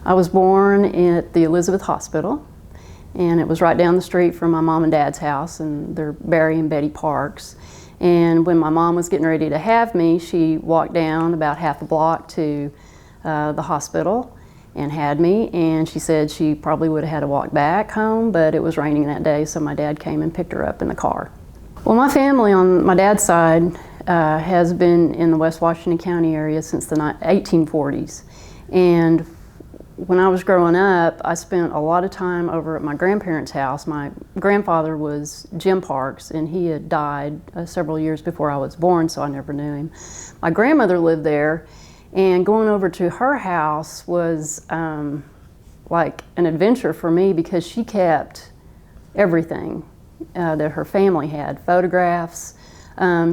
I was born at the Elizabeth Hospital, and it was right down the street from my mom and dad's house, and they're Barry and Betty Parks. And when my mom was getting ready to have me, she walked down about half a block to the hospital and had me, and she said she probably would have had to walk back home, but it was raining that day, so my dad came and picked her up in the car. Well, my family on my dad's side has been in the West Washington County area since the 1840s. And when I was growing up, I spent a lot of time over at my grandparents' house. My grandfather was Jim Parks, and he had died several years before I was born, so I never knew him. My grandmother lived there, and going over to her house was like an adventure for me because she kept everything that her family had, photographs.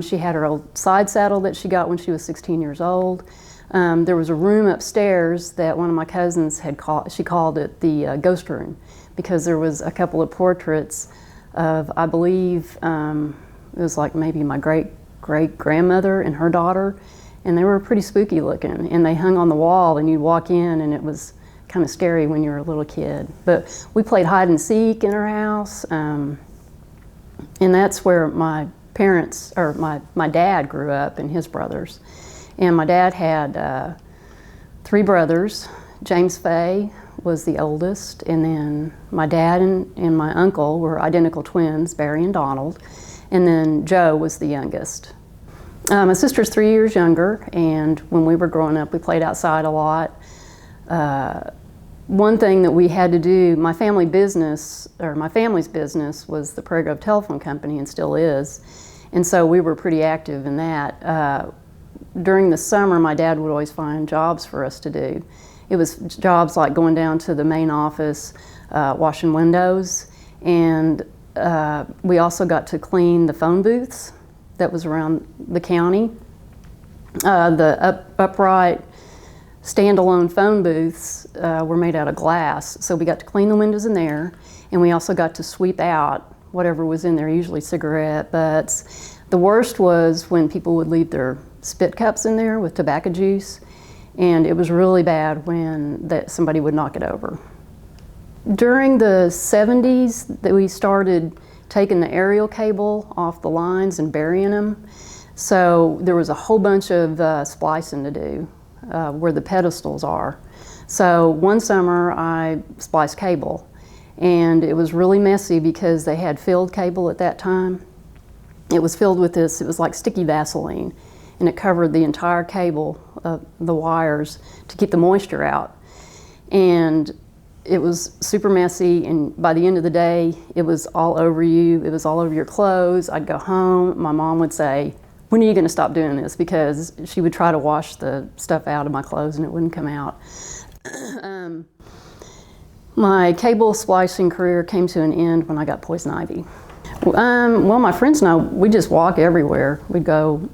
She had her old side saddle that she got when she was 16 years old. There was a room upstairs that one of my cousins had she called it the ghost room, because there was a couple of portraits of, I believe, it was like maybe my great-great-grandmother and her daughter, and they were pretty spooky looking, and they hung on the wall, and you'd walk in and it was kind of scary when you were a little kid. But we played hide and seek in her house, and that's where my parents, or my dad grew up and his brothers. And my dad had 3 brothers. James Fay was the oldest, and then my dad and my uncle were identical twins, Barry and Donald, and then Joe was the youngest. My sister's 3 years younger, and when we were growing up, we played outside a lot. One thing that we had to do, my family's business was the Prairie Grove Telephone Company, and still is, and so we were pretty active in that. During the summer, my dad would always find jobs for us to do. It was jobs like going down to the main office, washing windows, and we also got to clean the phone booths that was around the county. The upright, standalone phone booths were made out of glass, so we got to clean the windows in there, and we also got to sweep out whatever was in there, usually cigarette butts. The worst was when people would leave their spit cups in there with tobacco juice, and it was really bad when somebody would knock it over. During the 70s, we started taking the aerial cable off the lines and burying them, so there was a whole bunch of splicing to do where the pedestals are. So one summer I spliced cable, and it was really messy because they had filled cable at that time. It was filled with this, it was like sticky Vaseline, and it covered the entire cable of the wires to keep the moisture out. And it was super messy, and by the end of the day, it was all over you, it was all over your clothes. I'd go home, my mom would say, "When are you gonna stop doing this?" Because she would try to wash the stuff out of my clothes and it wouldn't come out. My cable splicing career came to an end when I got poison ivy. Well, my friends and I, we just walk everywhere. We'd go,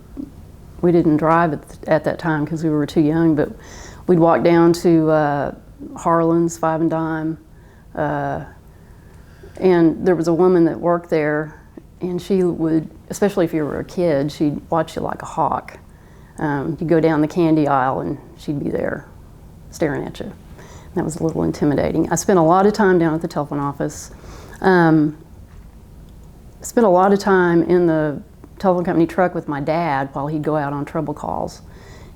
we didn't drive at that time because we were too young, but we'd walk down to Harlan's, Five and Dime, and there was a woman that worked there, and she would, especially if you were a kid, she'd watch you like a hawk. You'd go down the candy aisle and she'd be there staring at you. That was a little intimidating. I spent a lot of time down at the telephone office. Spent a lot of time in the telephone company truck with my dad while he'd go out on trouble calls.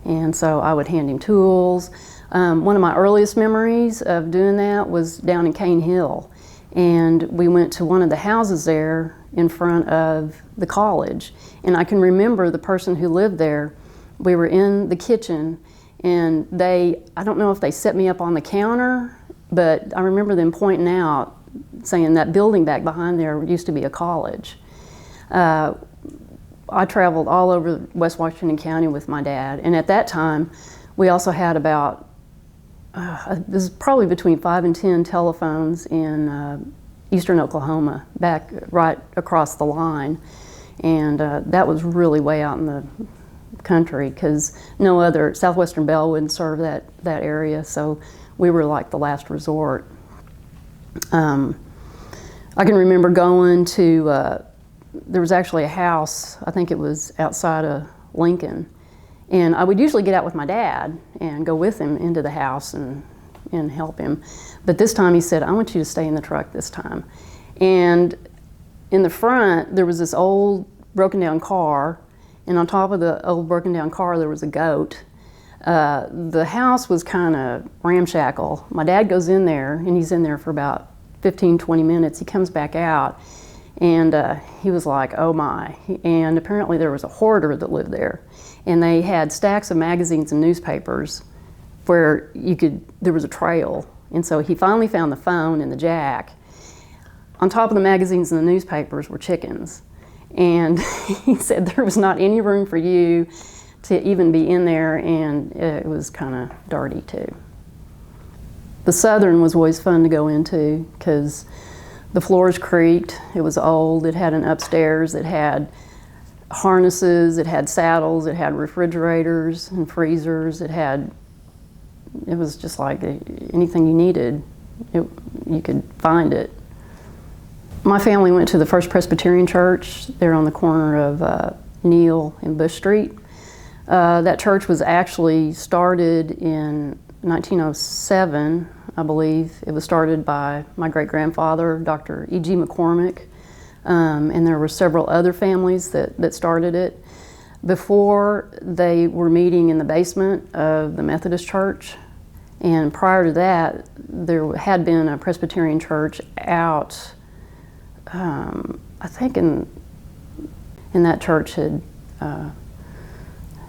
And so I would hand him tools. One of my earliest memories of doing that was down in Cane Hill. And we went to one of the houses there in front of the college. And I can remember the person who lived there. We were in the kitchen, and I don't know if they set me up on the counter, but I remember them pointing out, saying that building back behind there used to be a college. I traveled all over West Washington County with my dad, and at that time, we also had about, this is probably between 5 and 10 telephones in eastern Oklahoma, back right across the line. And that was really way out in the country because no other, Southwestern Bell wouldn't serve that area, so we were like the last resort. I can remember going to, there was actually a house, I think it was outside of Lincoln, and I would usually get out with my dad and go with him into the house and and help him. But this time he said, I want you to stay in the truck this time. And in the front, there was this old broken down car, and on top of the old broken down car, there was a goat. The house was kind of ramshackle. My dad goes in there, and he's in there for about 15, 20 minutes. He comes back out, and he was like, oh my. And apparently there was a hoarder that lived there. And they had stacks of magazines and newspapers where there was a trail. And so he finally found the phone and the jack. On top of the magazines and the newspapers were chickens. And he said there was not any room for you to even be in there, and it was kind of dirty too. The Southern was always fun to go into because the floors creaked, it was old, it had an upstairs, it had harnesses, it had saddles, it had refrigerators and freezers, it was just like anything you needed, you could find it. My family went to the First Presbyterian Church there on the corner of Neal and Bush Street. That church was actually started in 1907, I believe. It was started by my great-grandfather, Dr. E.G. McCormick, and there were several other families that started it. Before, they were meeting in the basement of the Methodist Church, and prior to that, there had been a Presbyterian church out, I think in that church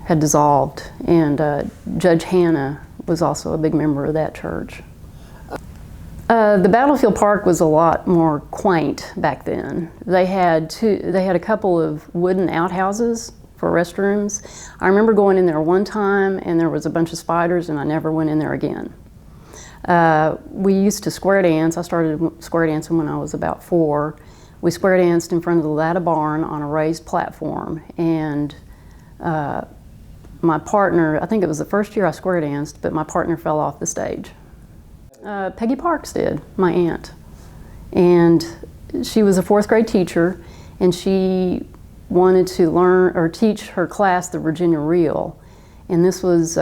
had dissolved, and Judge Hanna was also a big member of that church. The Battlefield Park was a lot more quaint back then. They had a couple of wooden outhouses for restrooms. I remember going in there one time and there was a bunch of spiders and I never went in there again. We used to square dance. I started square dancing when I was about 4. We square danced in front of the Latta Barn on a raised platform, and my partner, I think it was the first year I square danced, but my partner fell off the stage. Peggy Parks did, my aunt. And she was a 4th grade teacher, and she wanted to learn or teach her class the Virginia Reel. And this was,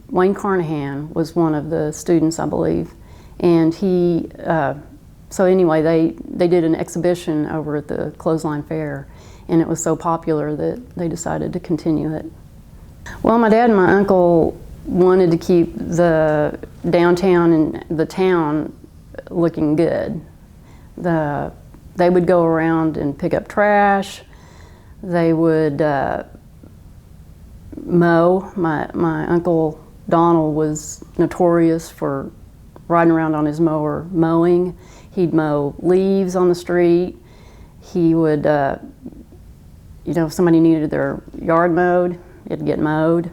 Wayne Carnahan was one of the students, I believe. And so anyway, they did an exhibition over at the Clothesline Fair, and it was so popular that they decided to continue it. Well, my dad and my uncle wanted to keep the downtown and the town looking good. They would go around and pick up trash. They would mow. My uncle Donald was notorious for riding around on his mower mowing. He'd mow leaves on the street. He would, if somebody needed their yard mowed, it'd get mowed.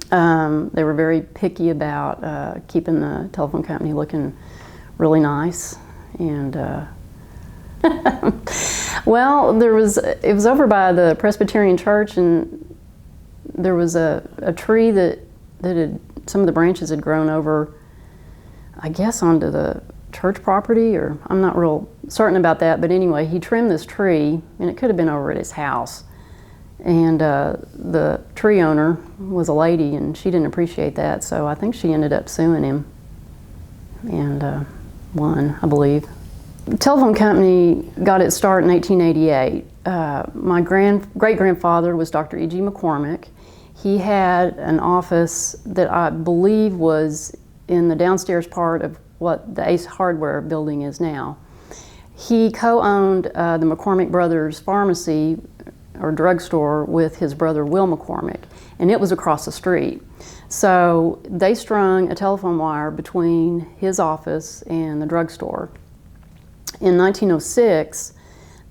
They were very picky about keeping the telephone company looking really nice. And well, it was over by the Presbyterian Church, and there was a tree that some of the branches had grown over, I guess, onto the church property, or I'm not real certain about that, but anyway, he trimmed this tree, and it could have been over at his house. And the tree owner was a lady, and she didn't appreciate that, so I think she ended up suing him, and won, I believe. The telephone company got its start in 1888. My great-grandfather was Dr. E.G. McCormick. He had an office that I believe was in the downstairs part of what the Ace Hardware building is now. He co-owned the McCormick Brothers Pharmacy or drugstore with his brother Will McCormick, and it was across the street. So they strung a telephone wire between his office and the drugstore. In 1906,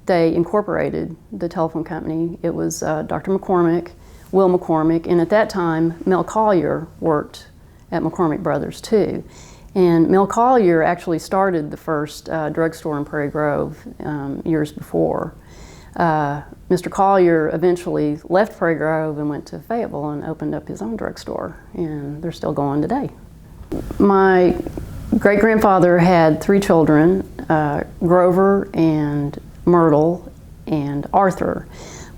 they incorporated the telephone company. It was Dr. McCormick, Will McCormick, and at that time, Mel Collier worked at McCormick Brothers too. And Mel Collier actually started the first drugstore in Prairie Grove years before. Mr. Collier eventually left Prairie Grove and went to Fayetteville and opened up his own drugstore, and they're still going today. My great-grandfather had 3 children, Grover and Myrtle and Arthur.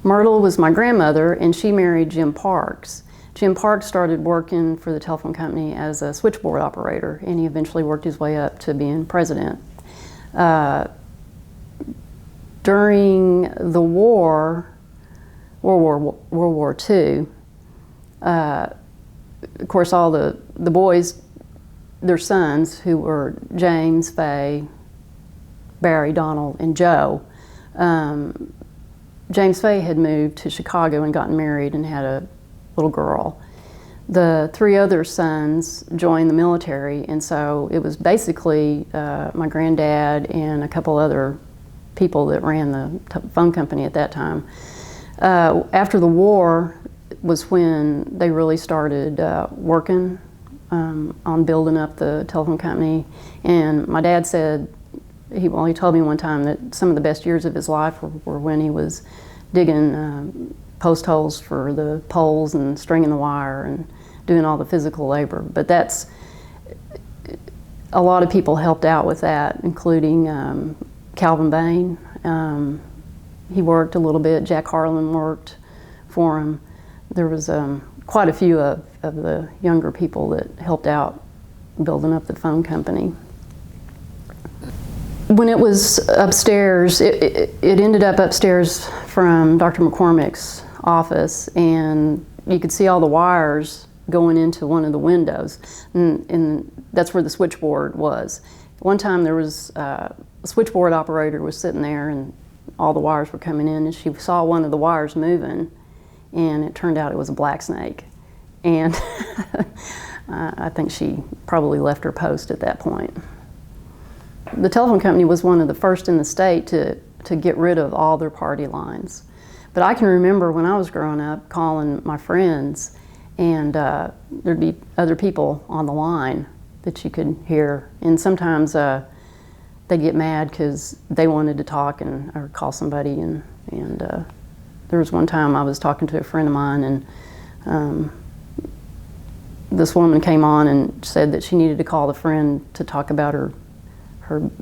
Myrtle was my grandmother, and she married Jim Parks. Jim Park started working for the telephone company as a switchboard operator, and he eventually worked his way up to being president. During the war, World War II, of course, all the boys, their sons, who were James, Fay, Barry, Donald, and Joe. James Fay had moved to Chicago and gotten married and had a little girl. The three other sons joined the military, and so it was basically my granddad and a couple other people that ran the phone company at that time. After the war was when they really started working on building up the telephone company. And my dad said, he told me one time that some of the best years of his life were when he was digging post holes for the poles and stringing the wire and doing all the physical labor. But that's, a lot of people helped out with that, including Calvin Bain. He worked a little bit. Jack Harlan worked for him. There was quite a few of the younger people that helped out building up the phone company. When it was upstairs, it ended up upstairs from Dr. McCormick's office, and you could see all the wires going into one of the windows, and that's where the switchboard was. One time there was a switchboard operator was sitting there, and all the wires were coming in, and she saw one of the wires moving, and it turned out it was a black snake. And I think she probably left her post at that point. The telephone company was one of the first in the state to get rid of all their party lines. But I can remember when I was growing up calling my friends, and there'd be other people on the line that you could hear. And sometimes they'd get mad because they wanted to talk or call somebody. And there was one time I was talking to a friend of mine, and this woman came on and said that she needed to call a friend to talk about her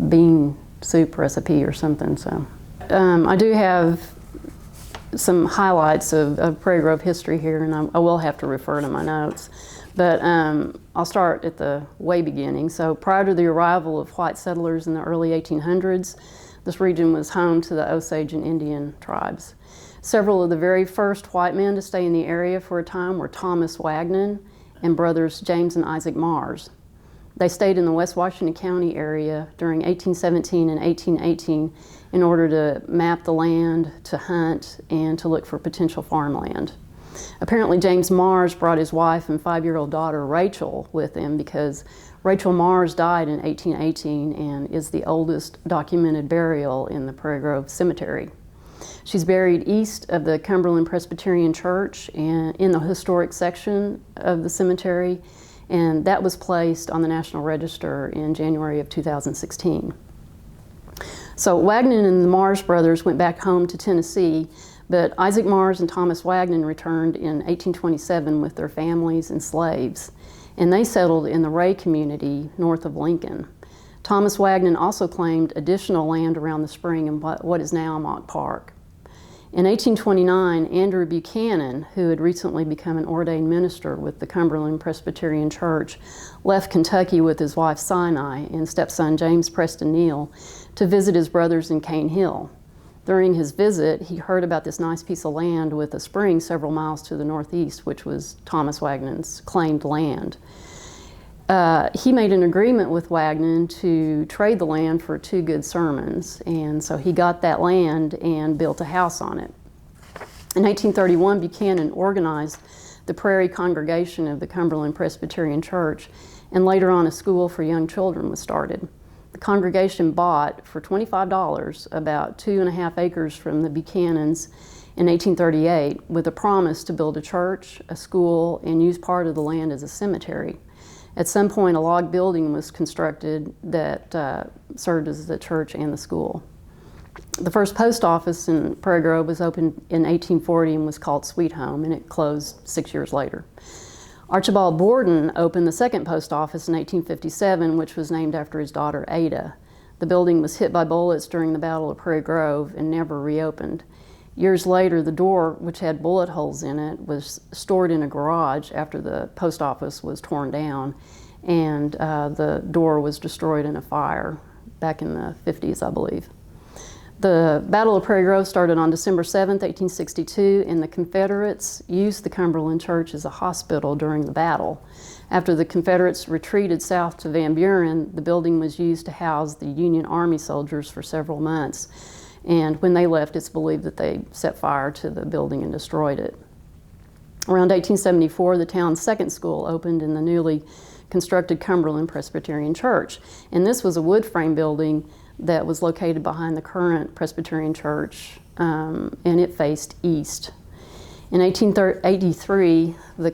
bean soup recipe or something. So I do have some highlights of Prairie Grove history here, and I will have to refer to my notes. But I'll start at the way beginning. So prior to the arrival of white settlers in the early 1800s, this region was home to the Osage and Indian tribes. Several of the very first white men to stay in the area for a time were Thomas Wagnon and brothers James and Isaac Mars. They stayed in the West Washington County area during 1817 and 1818 in order to map the land, to hunt, and to look for potential farmland. Apparently James Mars brought his wife and 5-year-old daughter Rachel with him because Rachel Mars died in 1818 and is the oldest documented burial in the Prairie Grove Cemetery. She's buried east of the Cumberland Presbyterian Church and in the historic section of the cemetery, and that was placed on the National Register in January of 2016. So Wagnon and the Mars brothers went back home to Tennessee, but Isaac Mars and Thomas Wagnon returned in 1827 with their families and slaves, and they settled in the Ray community north of Lincoln. Thomas Wagnon also claimed additional land around the spring in what is now Mock Park. In 1829, Andrew Buchanan, who had recently become an ordained minister with the Cumberland Presbyterian Church, left Kentucky with his wife Sinai and stepson James Preston Neal to visit his brothers in Cane Hill. During his visit, he heard about this nice piece of land with a spring several miles to the northeast, which was Thomas Wagnon's claimed land. He made an agreement with Wagnon to trade the land for 2 good sermons, and so he got that land and built a house on it. In 1831, Buchanan organized the Prairie Congregation of the Cumberland Presbyterian Church, and later on a school for young children was started. The congregation bought for $25 about 2.5 acres from the Buchanans in 1838 with a promise to build a church, a school, and use part of the land as a cemetery. At some point, a log building was constructed that served as the church and the school. The first post office in Prairie Grove was opened in 1840 and was called Sweet Home, and it closed 6 years later. Archibald Borden opened the second post office in 1857, which was named after his daughter Ada. The building was hit by bullets during the Battle of Prairie Grove and never reopened. Years later, the door, which had bullet holes in it, was stored in a garage after the post office was torn down, and the door was destroyed in a fire back in the 50s, I believe. The Battle of Prairie Grove started on December 7th, 1862, and the Confederates used the Cumberland Church as a hospital during the battle. After the Confederates retreated south to Van Buren, the building was used to house the Union Army soldiers for several months. And when they left, it's believed that they set fire to the building and destroyed it. Around 1874, the town's second school opened in the newly constructed Cumberland Presbyterian Church. And this was a wood frame building that was located behind the current Presbyterian Church, and it faced east. In 1883, the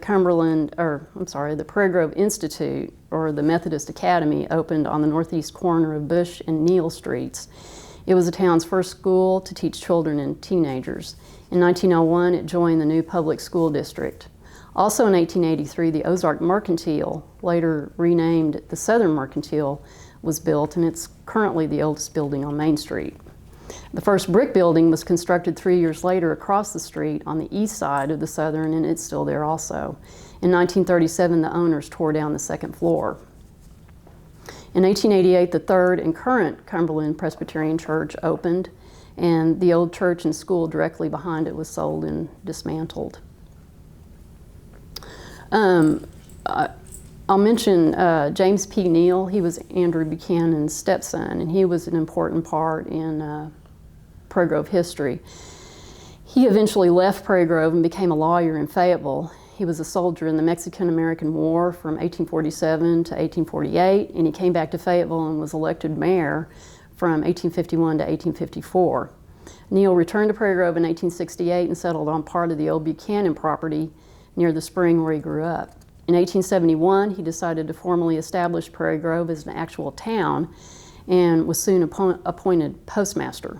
Prairie Grove Institute, or the Methodist Academy, opened on the northeast corner of Bush and Neal Streets. It was the town's first school to teach children and teenagers. In 1901, it joined the new public school district. Also in 1883, the Ozark Mercantile, later renamed the Southern Mercantile, was built, and it's currently the oldest building on Main Street. The first brick building was constructed 3 years later across the street on the east side of the Southern, and it's still there also. In 1937, the owners tore down the second floor. In 1888, the third and current Cumberland Presbyterian Church opened, and the old church and school directly behind it was sold and dismantled. I'll mention James P. Neal. He was Andrew Buchanan's stepson, and he was an important part in Prairie Grove history. He eventually left Prairie Grove and became a lawyer in Fayetteville. He was a soldier in the Mexican-American War from 1847 to 1848, and he came back to Fayetteville and was elected mayor from 1851 to 1854. Neal returned to Prairie Grove in 1868 and settled on part of the old Buchanan property near the spring where he grew up. In 1871, he decided to formally establish Prairie Grove as an actual town and was soon appointed postmaster.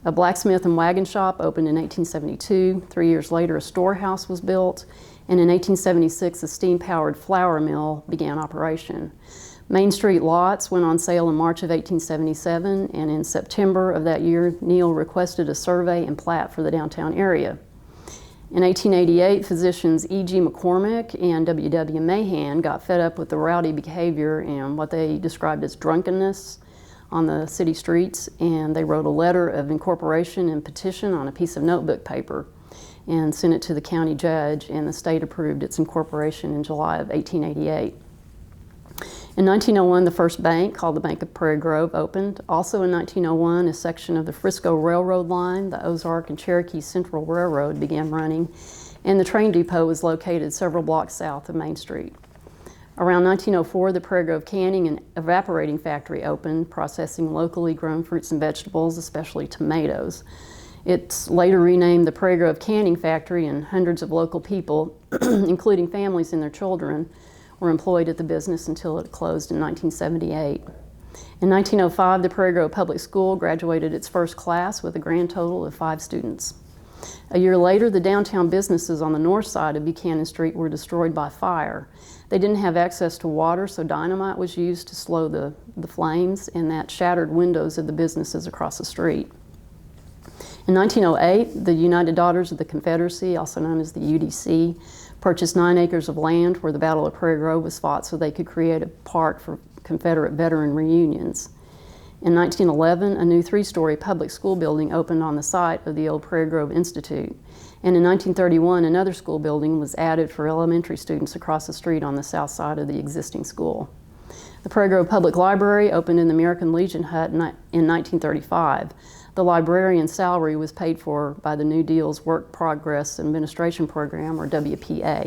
A blacksmith and wagon shop opened in 1872. 3 years later, a storehouse was built, and in 1876, a steam-powered flour mill began operation. Main Street lots went on sale in March of 1877, and in September of that year, Neal requested a survey and plat for the downtown area. In 1888, physicians E.G. McCormick and W.W. Mahan got fed up with the rowdy behavior and what they described as drunkenness on the city streets, and they wrote a letter of incorporation and petition on a piece of notebook paper and sent it to the county judge, and the state approved its incorporation in July of 1888. In 1901, the first bank, called the Bank of Prairie Grove, opened. Also in 1901, a section of the Frisco Railroad line, the Ozark and Cherokee Central Railroad, began running, and the train depot was located several blocks south of Main Street. Around 1904, the Prairie Grove Canning and Evaporating Factory opened, processing locally grown fruits and vegetables, especially tomatoes. It's later renamed the Prairie Grove Canning Factory, and hundreds of local people, including families and their children, were employed at the business until it closed in 1978. In 1905, the Prairie Grove Public School graduated its first class with a grand total of 5 students. A year later, the downtown businesses on the north side of Buchanan Street were destroyed by fire. They didn't have access to water, so dynamite was used to slow the flames, and that shattered windows of the businesses across the street. In 1908, the United Daughters of the Confederacy, also known as the UDC, purchased 9 acres of land where the Battle of Prairie Grove was fought so they could create a park for Confederate veteran reunions. In 1911, a new 3-story public school building opened on the site of the old Prairie Grove Institute. And in 1931, another school building was added for elementary students across the street on the south side of the existing school. The Prairie Grove Public Library opened in the American Legion hut in 1935. The librarian's salary was paid for by the New Deal's Work Progress Administration Program, or WPA.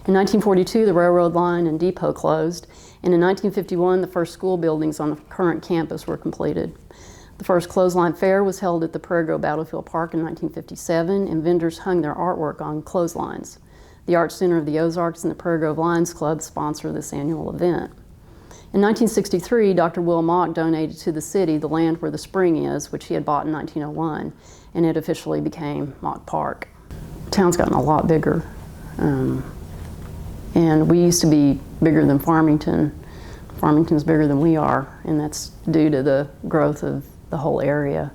In 1942, the railroad line and depot closed, and in 1951, the first school buildings on the current campus were completed. The first clothesline fair was held at the Prairie Grove Battlefield Park in 1957, and vendors hung their artwork on clotheslines. The Art Center of the Ozarks and the Prairie Grove Lions Club sponsor this annual event. In 1963, Dr. Will Mock donated to the city the land where the spring is, which he had bought in 1901, and it officially became Mock Park. The town's gotten a lot bigger, and we used to be bigger than Farmington. Farmington's bigger than we are, and that's due to the growth of the whole area.